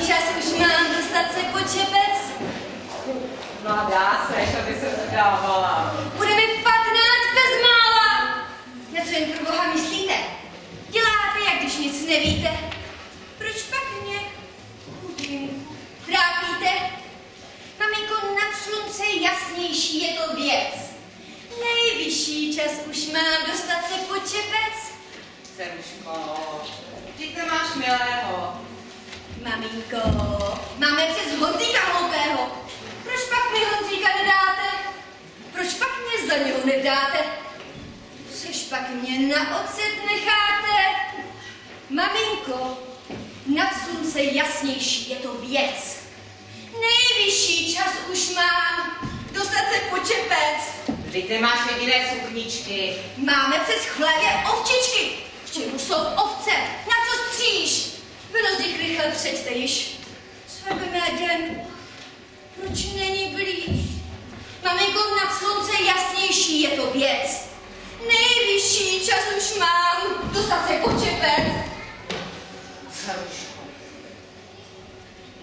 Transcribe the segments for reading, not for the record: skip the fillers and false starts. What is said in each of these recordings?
čas už mám dostat se po čepec. No a dá se, že by se to dávala. Bude mi 15 bezmála. Na co jen pro Boha myslíte? Děláte, jak když nic nevíte. Proč pak mě chudinku trápíte? Maminko, nad slunce jasnější je to věc. Nejvyšší čas už mám dostat se po čepec. Ceruško, vždyť nemáš milého. Maminko, máme přes Honzíka hloupého. Proč pak mi Honzíka nedáte? Proč pak mě za něho nedáte? Což pak mě na ocet necháte? Maminko, nad slunce jasnější je to věc. Nejvyšší čas už mám dostat se po čepec. Vždyť nemáš jediné sukničky. Máme přes chlévě ovčičky. K čemu jsou ovce? Na co stříš? Bylo z nich rychle přečte již. Své medem. Proč není blíž? Maminko, nad slunce jasnější je to věc. Nejvyšší čas už mám dostat se po čepec. Ceruško,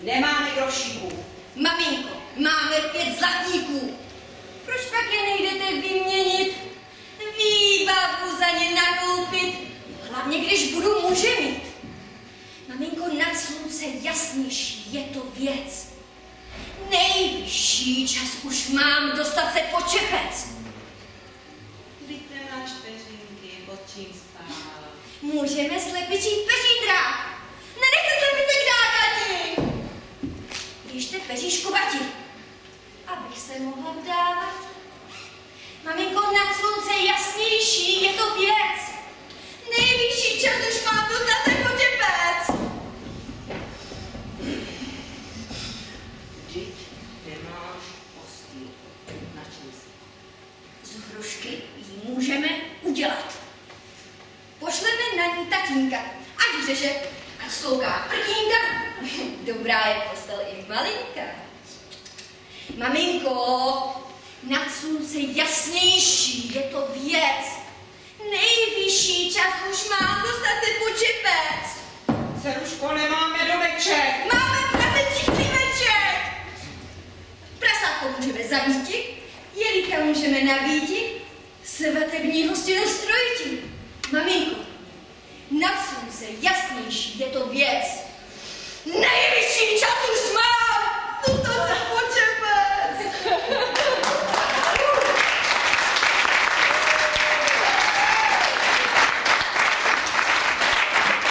nemáme grošíků. Maminko, máme 5 zlatníků. Proč pak je nejdete vyměnit? Výbavu za ně nakoupit. Hlavně, když budu muže mít. Maminko, nad slunce jasnější je to věc. Nejvyšší čas už mám dostat se po čepec. Vždyť nemáš peřinky, pod čím spát. Můžeme slepičí peřídra. Nenechte slepice k dákati. Běžte peříšku bati, abych se mohla vdávat. Maminko, nad slunce jasnější je to věc. Nejvyšší čas už mám dostat se po čepec. Vždyť nemáš postýl. Na čem jsi? Z hrušky ji můžeme udělat. Pošleme na ní tatínka, ať řeže a slouká prdínka. Dobrá je postel i malinka. Maminko, nad slunce jasnější je to věc. Nejvyšší čas už mám dostat se po čepec. Ceruško, nemáme domeček. Máme prasečí klíveček. Prasátko můžeme zabíti, jelíka můžeme nabíti, svatební hostinu